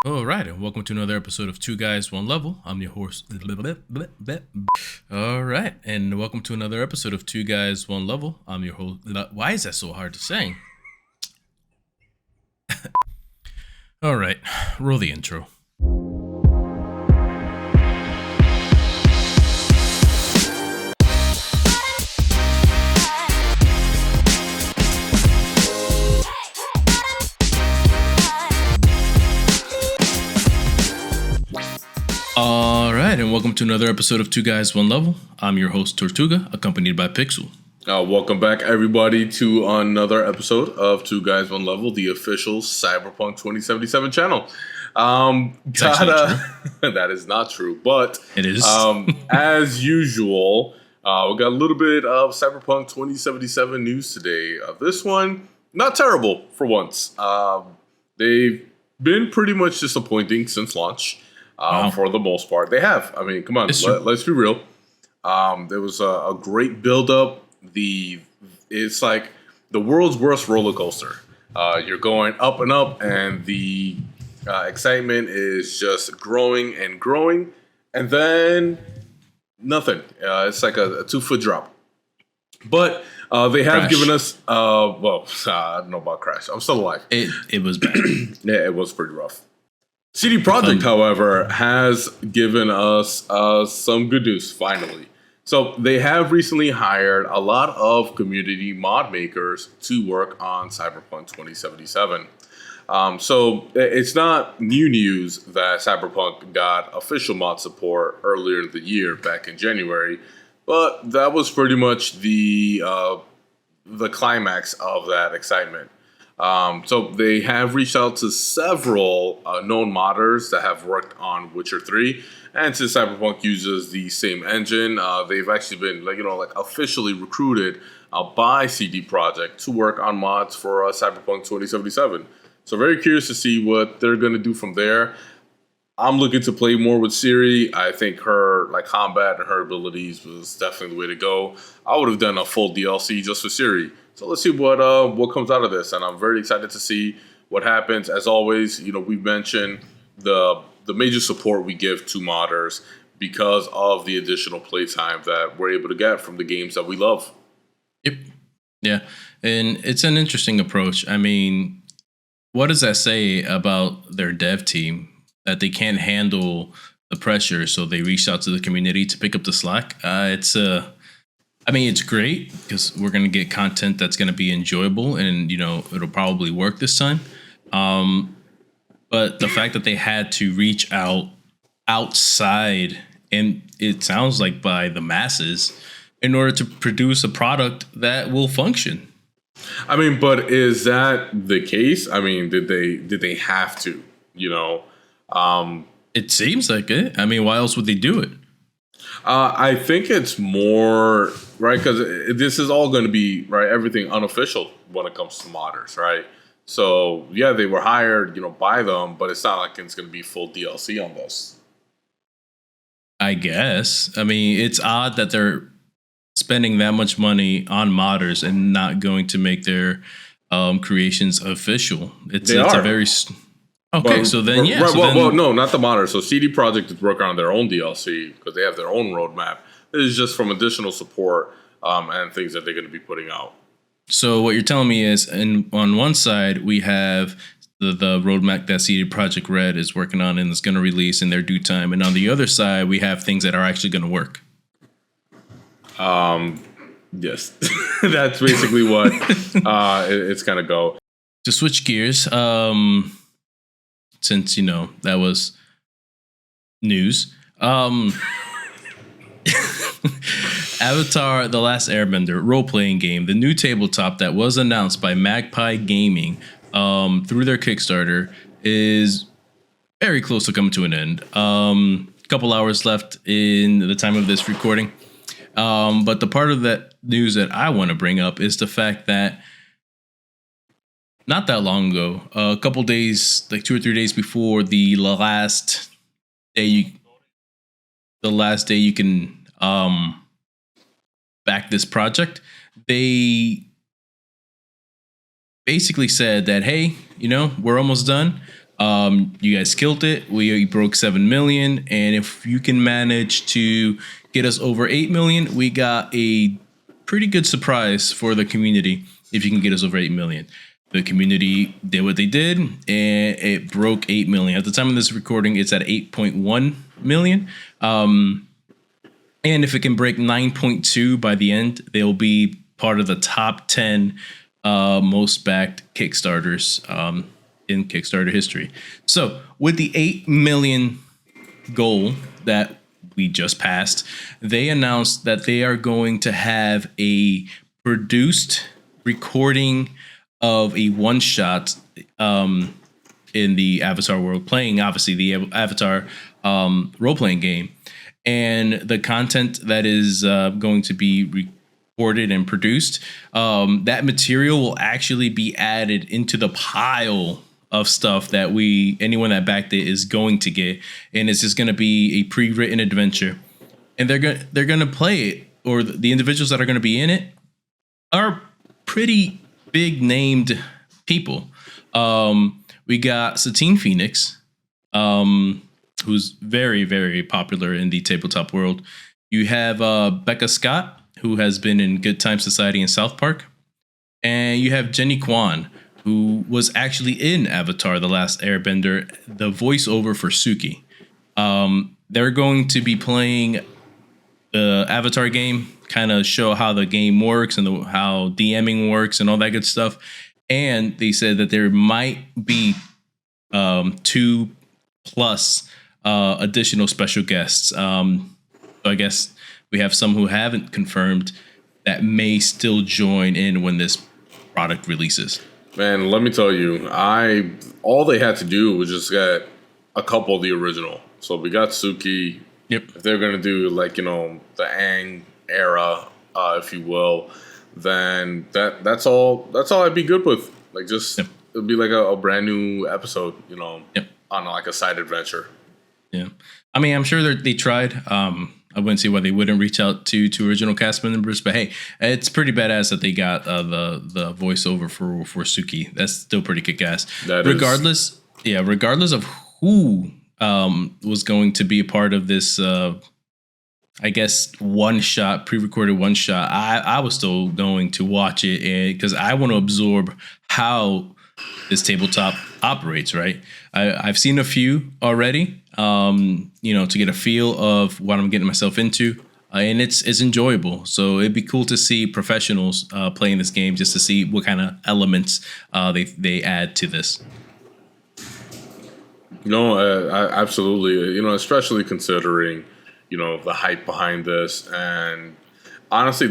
All right, and welcome to another episode of Two Guys, One Level. I'm your host. All right, and welcome to another episode of Two Guys, One Level. I'm your host. Why is that so hard to sing? All right, roll the intro. All right, and welcome to another episode of Two Guys, One Level. I'm your host, Tortuga, accompanied by Pixel. Welcome back, everybody, to another episode of Two Guys, One Level, the official Cyberpunk 2077 channel. That is not true, but It is. As usual, we got a little bit of Cyberpunk 2077 news today. This one, not terrible for once. They've been pretty much disappointing since launch. For the most part, they have. I mean, come on, let's be real. There was a great build-up. It's like the world's worst roller coaster. You're going up and up, and the excitement is just growing and growing, and then nothing. It's like a 2-foot drop. But they have given us. I don't know about Crash. I'm still alive. It was bad. Yeah, it was pretty rough. CDProjekt, however, has given us some good news, finally. So they have recently hired a lot of community mod makers to work on Cyberpunk 2077. So it's not new news that Cyberpunk got official mod support earlier in the year, back in January, but that was pretty much the climax of that excitement. So they have reached out to several known modders that have worked on Witcher 3, and since Cyberpunk uses the same engine, they've actually been officially recruited by CDProjekt to work on mods for Cyberpunk 2077. So very curious to see what they're going to do from there. I'm looking to play more with Ciri. I think her combat and her abilities was definitely the way to go. I would have done a full DLC just for Ciri. So let's see what comes out of this, and I'm very excited to see what happens. As always, we've mentioned the major support we give to modders because of the additional playtime that we're able to get from the games that we love. Yep. Yeah, and it's an interesting approach. I mean, what does that say about their dev team? That they can't handle the pressure, so they reached out to the community to pick up the slack. It's great because we're going to get content that's going to be enjoyable, and it'll probably work this time. But the fact that they had to reach out outside, and it sounds like by the masses, in order to produce a product that will function. I mean, but is that the case? I mean, did they have to? It seems like it. I mean, why else would they do it? I think it's more, right, because this is all going to be, right, everything unofficial when it comes to modders, right? So, yeah, they were hired, by them, but it's not like it's going to be full DLC on this. I guess. I mean, it's odd that they're spending that much money on modders and not going to make their creations official. It's a very... Okay, but, so then, yeah. Right, no, not the modders. So CDProjekt is working on their own DLC because they have their own roadmap. This is just from additional support and things that they're going to be putting out. So what you're telling me is, on one side, we have the roadmap that CDProjekt Red is working on and is going to release in their due time. And on the other side, we have things that are actually going to work. Yes, that's basically what it's going to go. To switch gears, since, that was news. Avatar: The Last Airbender role-playing game, the new tabletop that was announced by Magpie Gaming through their Kickstarter, is very close to coming to an end. Couple hours left in the time of this recording. But the part of that news that I want to bring up is the fact that not that long ago, a couple days, like 2 or 3 days before the last day you can back this project, they basically said that, hey, we're almost done. You guys killed it. We broke 7 million, and if you can manage to get us over 8 million, we got a pretty good surprise for the community. If you can get us over 8 million, the community did what they did, and it broke 8 million. At the time of this recording, it's at 8.1 million. And if it can break 9.2 by the end, they'll be part of the top 10 most backed Kickstarters in Kickstarter history. So with the 8 million goal that we just passed, they announced that they are going to have a produced recording of a one-shot in the Avatar world, playing obviously the Avatar role-playing game. And the content that is going to be recorded and produced, that material will actually be added into the pile of stuff that anyone that backed it is going to get, and it's just going to be a pre-written adventure, and they're gonna play it, or the individuals that are going to be in it are pretty big named people. We got Satine Phoenix, who's very, very popular in the tabletop world. You have Becca Scott, who has been in Good Time Society and South Park. And you have Jenny Kwan, who was actually in Avatar: The Last Airbender, the voiceover for Suki. They're going to be playing the Avatar game, kind of show how the game works and how DMing works and all that good stuff. And they said that there might be 2+ additional special guests. So I guess we have some who haven't confirmed that may still join in when this product releases. Man, let me tell you, all they had to do was just get a couple of the original. So we got Suki. Yep. If they're gonna do like, the Aang era, if you will, then that's all I'd be good with. Like, just it'd be like a brand new episode, on like a side adventure. Yeah, I mean, I'm sure they tried. I wouldn't see why they wouldn't reach out to original cast members, but hey, it's pretty badass that they got the voiceover for Suki. That's still pretty kick-ass. Regardless of who was going to be a part of this, I guess pre-recorded one shot. I was still going to watch it, because I want to absorb how this tabletop operates. Right, I've seen a few already. To get a feel of what I'm getting myself into, and it's enjoyable. So it'd be cool to see professionals playing this game, just to see what kind of elements they add to this. Absolutely. Especially considering, the hype behind this, and honestly,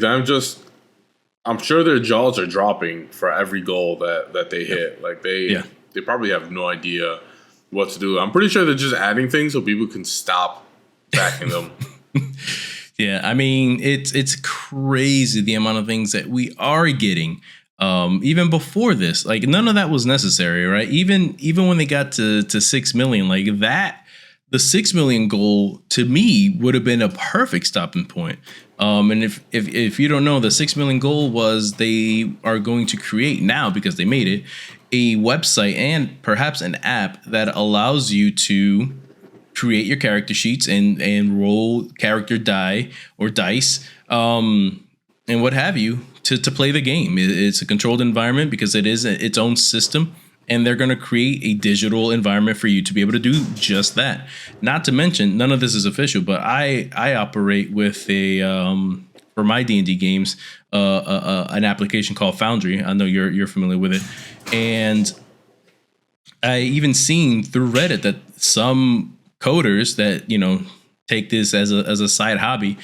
I'm sure their jaws are dropping for every goal that they hit. Like they probably have no idea what to do. I'm pretty sure they're just adding things so people can stop backing them. Yeah, I mean, it's crazy the amount of things that we are getting. Even before this, like, none of that was necessary, right? Even when they got to 6 million, like that, the 6 million goal to me would have been a perfect stopping point. And if you don't know, the 6 million goal was they are going to create now, because they made it, a website and perhaps an app that allows you to create your character sheets and roll character die or dice, and what have you, to play the game. It's a controlled environment because it is its own system, and they're going to create a digital environment for you to be able to do just that. Not to mention, none of this is official, but I operate with for my D&D games, an application called Foundry. I know you're familiar with it. And I even seen through Reddit that some coders that, take this as a side hobby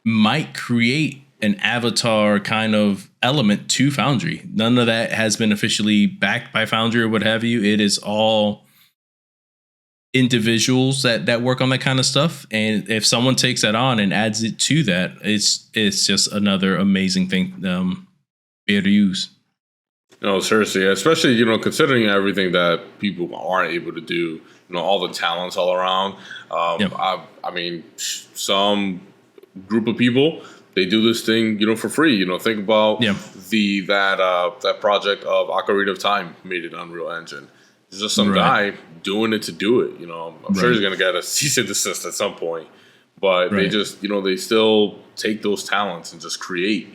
might create an avatar kind of element to Foundry. None of that has been officially backed by Foundry or what have you. It is all individuals that work on that kind of stuff. And if someone takes that on and adds it to that, it's just another amazing thing be able to use. No, seriously, especially, considering everything that people aren't able to do, all the talents all around. I mean, some group of people, they do this thing, for free. Think about that project of Ocarina of Time made in Unreal Engine. He's just some guy doing it to do it. I'm sure he's going to get a cease and desist at some point. But they just, they still take those talents and just create.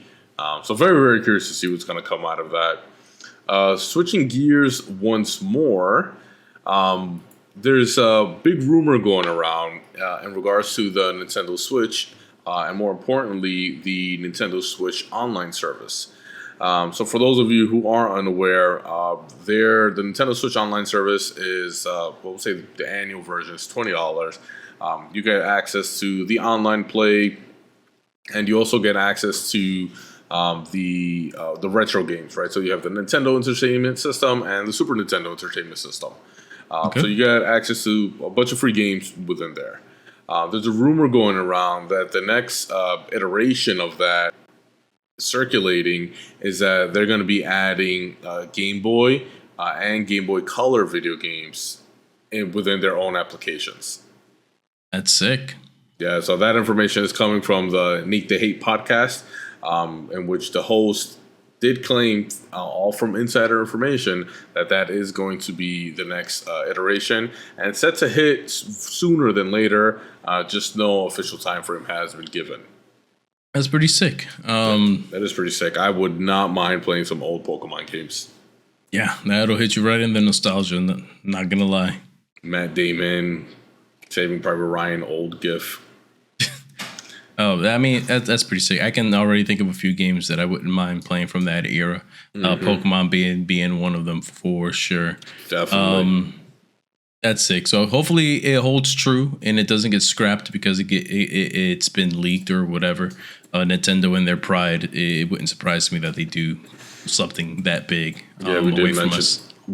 So very, very curious to see what's going to come out of that. Switching gears once more, there's a big rumor going around in regards to the Nintendo Switch, and more importantly, the Nintendo Switch online service. So for those of you who are unaware, the Nintendo Switch online service is, we'll say the annual version is $20. You get access to the online play, and you also get access to the retro games, right? So you have the Nintendo Entertainment System and the Super Nintendo Entertainment System. So you get access to a bunch of free games within there. There's a rumor going around that the next iteration of that circulating is that they're going to be adding Game Boy and Game Boy Color video games within their own applications. That's sick. Yeah, so that information is coming from the Nick the Hate podcast, in which the host did claim, all from insider information, that is going to be the next iteration, and set to hit sooner than later. Just no official time frame has been given. That's pretty sick. That is pretty sick. I would not mind playing some old Pokemon games. Yeah, that'll hit you right in the nostalgia. Not gonna lie. Matt Damon, Saving Private Ryan, old GIF. Oh, I mean, that's pretty sick. I can already think of a few games that I wouldn't mind playing from that era. Pokemon being one of them for sure. Definitely. That's sick. So hopefully it holds true and it doesn't get scrapped because it's been leaked or whatever. Nintendo in their pride, it wouldn't surprise me that they do something that big. Yeah, we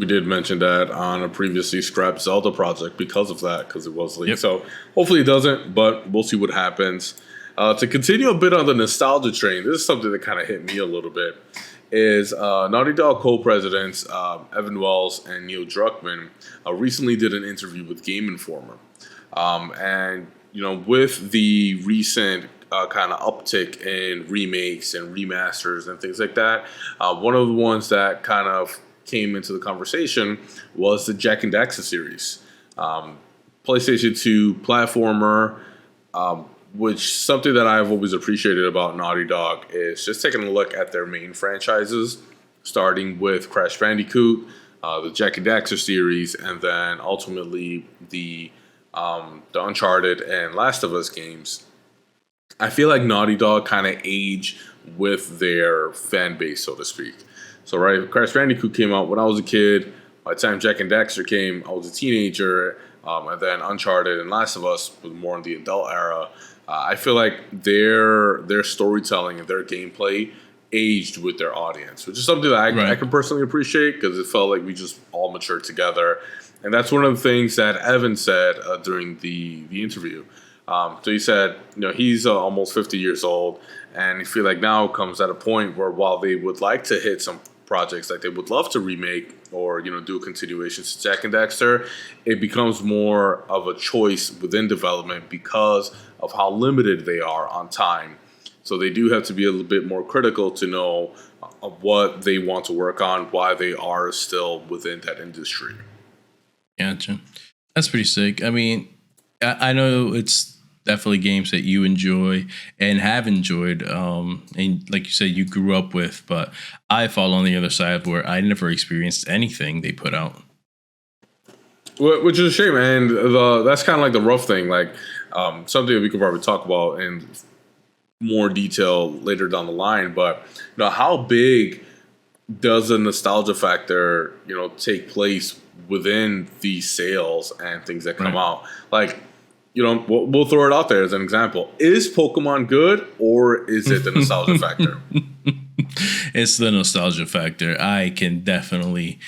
did mention that on a previously scrapped Zelda project because of that, because it was leaked. Yep. So hopefully it doesn't, but we'll see what happens. To continue a bit on the nostalgia train, this is something that kind of hit me a little bit, is Naughty Dog co-presidents Evan Wells and Neil Druckmann recently did an interview with Game Informer. And, with the recent kind of uptick in remakes and remasters and things like that, one of the ones that kind of came into the conversation was the Jak and Daxter series. PlayStation 2 platformer, which something that I've always appreciated about Naughty Dog is just taking a look at their main franchises, starting with Crash Bandicoot, the Jak and Daxter series, and then ultimately the Uncharted and Last of Us games. I feel like Naughty Dog kind of age with their fan base, so to speak. So, right, Crash Bandicoot came out when I was a kid. By the time Jak and Daxter came, I was a teenager. And then Uncharted and Last of Us was more in the adult era. I feel like their storytelling and their gameplay aged with their audience, which is something that I can personally appreciate because it felt like we just all matured together. And that's one of the things that Evan said during the interview. So he said, he's almost 50 years old, and he feel like now comes at a point where while they would like to hit some projects that they would love to remake or do a continuation to Jak and Daxter, it becomes more of a choice within development because of how limited they are on time. So they do have to be a little bit more critical to know what they want to work on, why they are still within that industry. Gotcha. That's pretty sick. I mean, I know it's definitely games that you enjoy and have enjoyed, and like you said, you grew up with, but I fall on the other side where I never experienced anything they put out. Which is a shame, and that's kind of like the rough thing, like something that we could probably talk about in more detail later down the line, but how big does the nostalgia factor, take place within these sales and things that come out? Like, we'll throw it out there as an example. Is Pokemon good, or is it the nostalgia factor? It's the nostalgia factor. I can definitely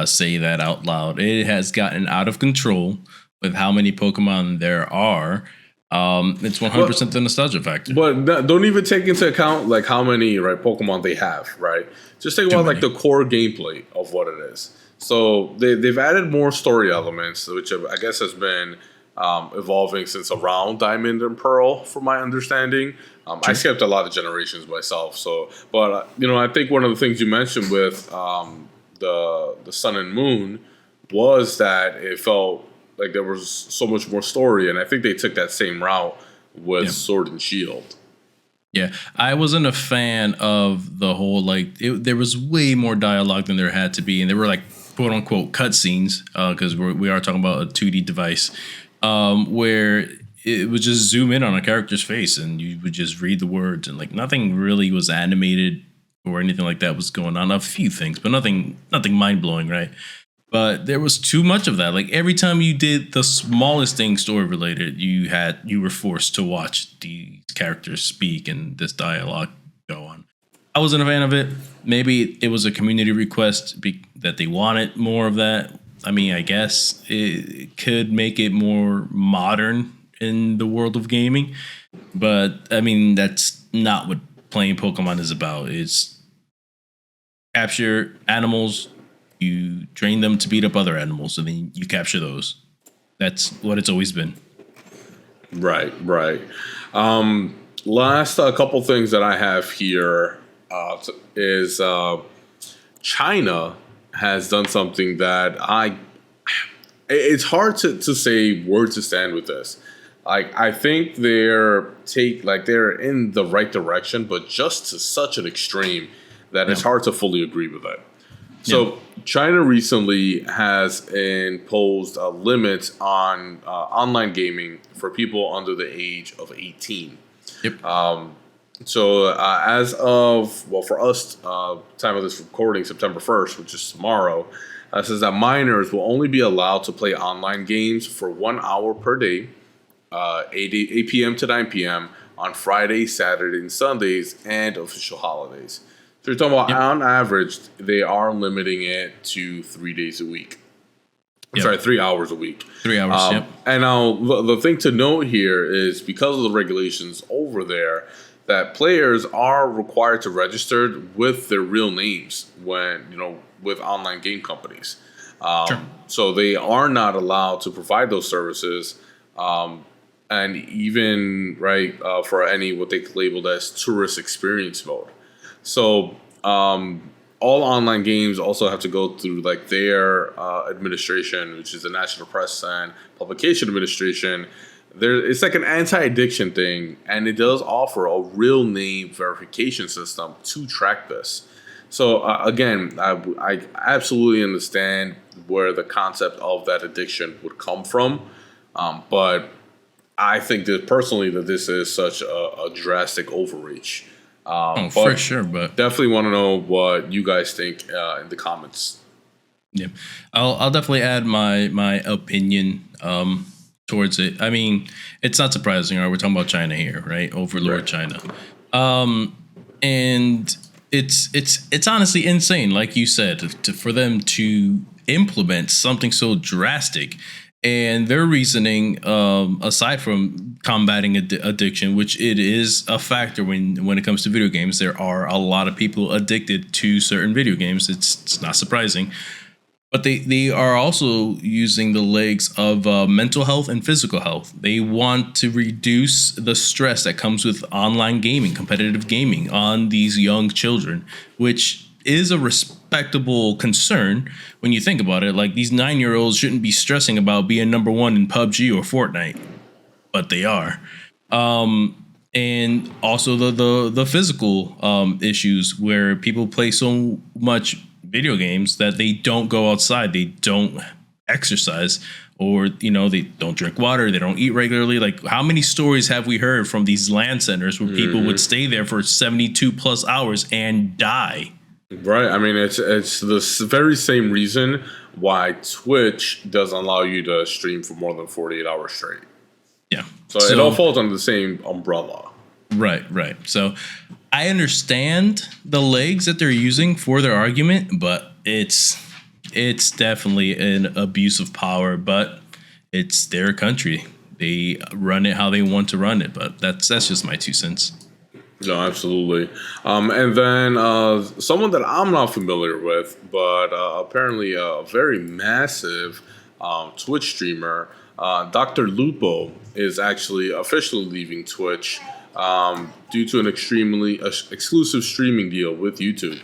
say that out loud. It has gotten out of control with how many Pokemon there are. It's 100% the nostalgia factor. But don't even take into account like how many Pokemon they have, right? Just think about like the core gameplay of what it is. So they've added more story elements, which I guess has been evolving since around Diamond and Pearl, from my understanding. I skipped a lot of generations myself, but I think one of the things you mentioned with the Sun and Moon, was that it felt like there was so much more story, and I think they took that same route with Sword and Shield. Yeah, I wasn't a fan of the whole there was way more dialogue than there had to be, and there were like quote unquote cutscenes because we are talking about a 2D device where it would just zoom in on a character's face and you would just read the words, and like nothing really was animated or anything like that was going on. A few things, but nothing mind blowing, right? But there was too much of that. Like every time you did the smallest thing story related, you were forced to watch these characters speak and this dialogue go on. I wasn't a fan of it. Maybe it was a community request that they wanted more of that. I mean, I guess it could make it more modern in the world of gaming. But I mean, that's not what playing Pokemon is about. It's capture animals, you train them to beat up other animals, and then you capture those. That's what it's always been. Right. Last couple things that I have here is China has done something that it's hard to say where to stand with this. Like I think they're in the right direction, but just to such an extreme that it's hard to fully agree with it. So China recently has imposed limits on online gaming for people under the age of 18. Yep. As of, for us, time of this recording, September 1st, which is tomorrow, says that minors will only be allowed to play online games for 1 hour per day, 8 p.m. to 9 p.m. on Fridays, Saturdays, and Sundays, and official holidays. So you're talking about on average, they are limiting it to 3 days a week. I'm sorry, 3 hours a week. 3 hours, And now the thing to note here is because of the regulations over there, that players are required to register with their real names with online game companies. So they are not allowed to provide those services. And even for any what they labeled as tourist experience mode. So all online games also have to go through their administration, which is the National Press and Publication Administration. It's like an anti-addiction thing, and it does offer a real name verification system to track this. So again, I absolutely understand where the concept of that addiction would come from, but I think that personally that this is such a drastic overreach. For sure, but definitely want to know what you guys think in the comments. Yeah, I'll definitely add my opinion towards it. I mean, it's not surprising. Right? We're talking about China here, right? Overlord China, and it's honestly insane, like you said, for them to implement something so drastic. And their reasoning, aside from combating addiction, which it is a factor when it comes to video games, there are a lot of people addicted to certain video games. It's not surprising. But they are also using the legs of mental health and physical health. They want to reduce the stress that comes with online gaming, competitive gaming on these young children, which is a respectable concern when you think about it. Like, these 9-year-olds shouldn't be stressing about being number one in PUBG or Fortnite, but they are. And also the physical issues where people play so much video games that they don't go outside, they don't exercise, or they don't drink water, they don't eat regularly. Like, how many stories have we heard from these LAN centers where people would stay there for 72 plus hours and die? Right. I mean, it's the very same reason why Twitch doesn't allow you to stream for more than 48 hours straight. Yeah. So it all falls under the same umbrella. Right. So I understand the legs that they're using for their argument, but it's definitely an abuse of power, but it's their country. They run it how they want to run it, but that's just my 2 cents. No, absolutely. And then someone that I'm not familiar with, but apparently a very massive Twitch streamer, Dr. Lupo, is actually officially leaving Twitch due to an extremely exclusive streaming deal with YouTube.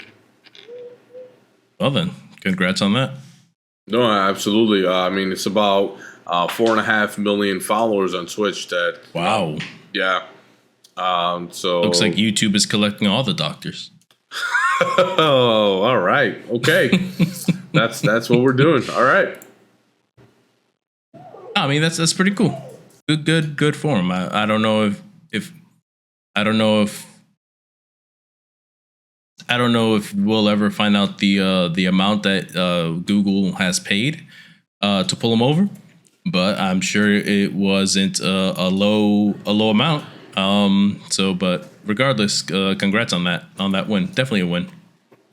Well then, congrats on that. No, absolutely. I mean, it's about 4.5 million followers on Twitch. That Wow. Yeah. So Looks like YouTube is collecting all the doctors. Oh, all right. Okay. That's what we're doing. All right. I mean, that's pretty cool. Good form. I don't know if I don't know if I don't know if we'll ever find out the amount that Google has paid to pull him over, but I'm sure it wasn't a low amount. But regardless, congrats on that win. Definitely a win.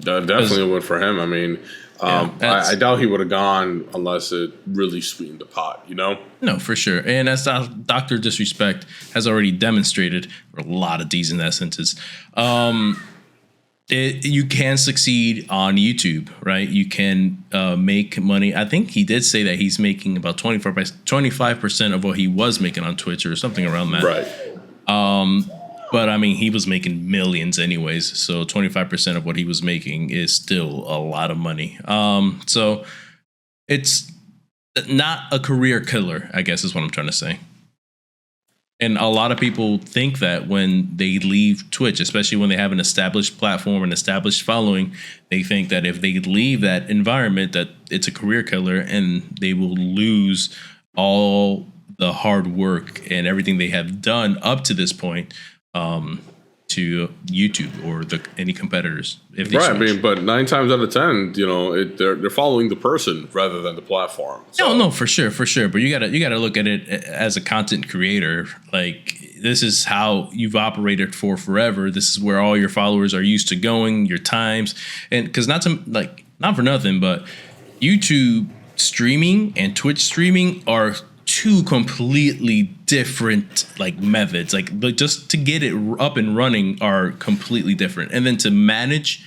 Definitely a win for him. I mean, I doubt he would have gone unless it really sweetened the pot, you know? No, for sure. And as Dr. Disrespect has already demonstrated, or a lot of D's in that sentence, you can succeed on YouTube, right? You can make money. I think he did say that he's making about 25% of what he was making on Twitch or something around that. Right. But I mean, he was making millions anyways. So 25% of what he was making is still a lot of money. So it's not a career killer, I guess is what I'm trying to say. And a lot of people think that when they leave Twitch, especially when they have an established platform, an established following, they think that if they leave that environment, that it's a career killer and they will lose all the hard work and everything they have done up to this point to YouTube or any competitors. If they right. switch. I mean, but 9 times out of 10, you know, they're following the person rather than the platform. So. No, for sure. But you gotta look at it as a content creator. Like, this is how you've operated for forever. This is where all your followers are used to going, your times, and because not for nothing, but YouTube streaming and Twitch streaming are two completely different methods. Like just to get it up and running are completely different, and then to manage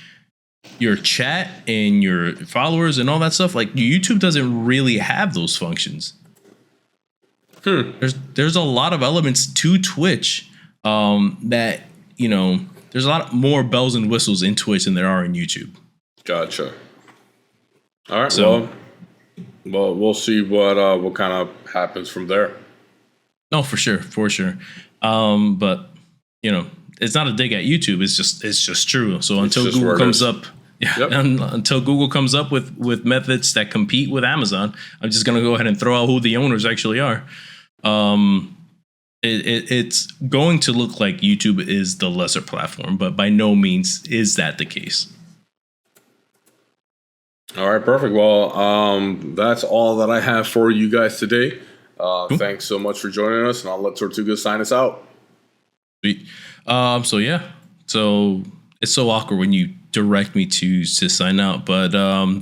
your chat and your followers and all that stuff, like YouTube doesn't really have those functions. There's a lot of elements to Twitch that, you know, there's a lot more bells and whistles in Twitch than there are in YouTube. Gotcha. All right. So, well, we'll see what kind of happens from there. No, for sure. But you know, it's not a dig at YouTube. It's just true. So until Google comes up, until Google comes up with methods that compete with Amazon, I'm just gonna go ahead and throw out who the owners actually are. It's going to look like YouTube is the lesser platform, but by no means is that the case. All right, perfect. Well, that's all that I have for you guys today. Thanks so much for joining us, and I'll let Tortuga sign us out. Sweet. So it's so awkward when you direct me to sign out, but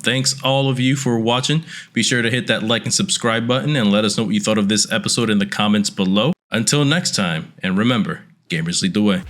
thanks all of you for watching. Be sure to hit that like and subscribe button and let us know what you thought of this episode in the comments below. Until next time, and remember, gamers lead the way.